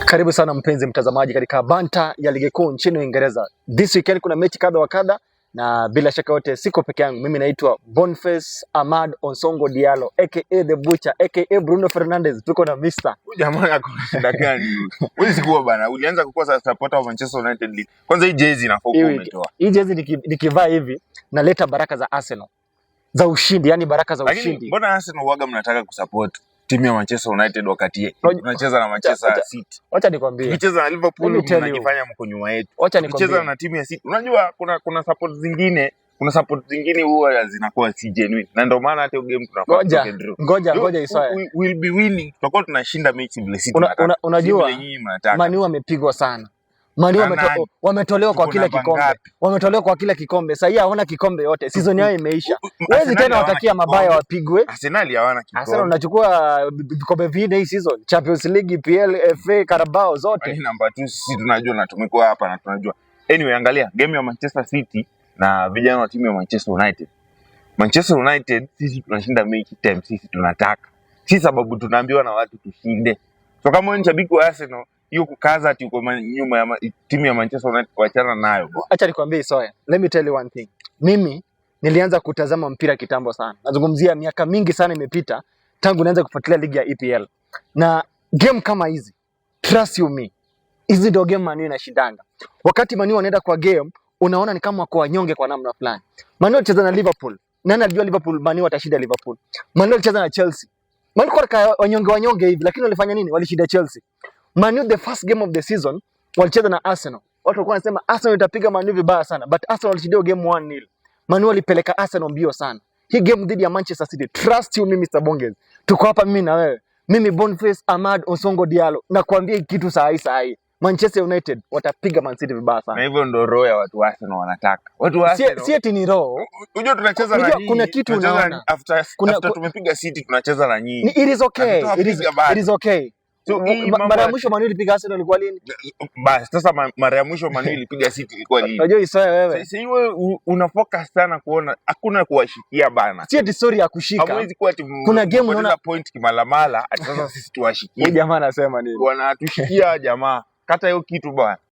Karibu sana mpenzi mtazamaji katika banta ya ligi kuu nchini Uingereza. This weekend kuna mechi kadha wa kadha na bila shaka yote siko peke yangu. Mimi naitwa Boniface Ahmad Onsongo Diallo aka The Butcher aka Bruno Fernandes. Tuko na Mr. Huyu jamaa yako shida gani? Wewe sikuwa bana. Ulianza kukuwa supporter wa Manchester United League. Kwanza hii jezi inafaa umetoa. Hii jezi nikivaa hivi naleta baraka za Arsenal. Za ushindi, yani baraka za ushindi. Lakini mbona Arsenal huaga mnataka kusupport timu ya Manchester United wakati tunacheza na Manchester City? Wacha nikwambie. Tukicheza na Liverpool mnajifanya mko nyuma yetu. Tukicheza na timu ya City. Unajua kuna support zingine huwa zinakuwa si genuine. Na ndio maana hata game tunapata Ngoja Isaya. We'll be winning. Tutakuwa tunashinda mechi vile City. Unajua Man U wamepigwa sana. Man U wametolewa kwa kila kikombe. Wametolewa kwa kila kikombe. Sasa hawana kikombe yote. Season yao imeisha. Wewe tena watakia mabaya wapigwe. Arsenal hawana kikombe. Arsenal unachukua vikombe vingi hii season. Champions League, EPL, FA, Carabao zote. Ni namba 2 sisi tunajua na tumekuwa hapa na tunajua. Anyway, angalia game ya Manchester City na vijana wa timu ya Manchester United. Manchester United sisi tunashinda mechi time sisi tunataka. Si sababu tunaambiwa na watu tushinde. So kama wewe ni shabiki wa Arsenal, hiyo kukaza ati uko nyuma ya timu ya Manchester United kuachana nayo. Acha nikwambie Soya. Let me tell you one thing. Mimi nilianza kutazama mpira kitambo sana. Nazungumzia miaka mingi sana imepita tangu nianze kufuatilia ligi ya EPL. Na game kama hizi, trust you me, hizi ndio game Man U inashindanga. Wakati Man U wanaenda kwa game, unaona ni kama kwa wanyonge kwa namna fulani. Man U alicheza na Liverpool. Nani alijua Liverpool Man U watashinda Liverpool? Man U alicheza na Chelsea. Man U kwa wanyonge hivi, lakini walifanya nini? Walishinda Chelsea. Man U the first game of the season walicheza na Arsenal. Watu walikuwa wanasema Arsenal itapiga Man U vibaya sana, but Arsenal walishinda game 1-0. Man U walipeleka Arsenal mbio sana. Hii game dhidi ya Manchester City, trust you me Mr. Bongez. Tuko hapa mimi na wewe. Mimi Boniface Ahmad Onsongo Diallo nakwambia kitu saa hii. Manchester United watapiga Man City vibaya sana. Na hivyo ndio roho ya watu wa Arsenal wanataka. Watu wa Arsenal si eti ni roho. Unajua tunacheza na nyinyi. Kuna kitu unaona. After tumepiga City tunacheza na nyinyi. It is okay. It is okay. So mara ya mwisho Man U ilipiga Arsenal ilikuwa lini? Basi sasa mara ya mwisho Man U ilipiga City ilikuwa lini? Unajua Isaya wewe. Sasa wewe una focus sana kuona hakuna kuwashikia bana. Si eti story ya kushika. Hawezi kuwa kuna game unaona point kimalamala ati sasa sisi tuwashikie. Huyu jamaa anasema nini? Wanatushikia jamaa. Kata hiyo kitu bwana.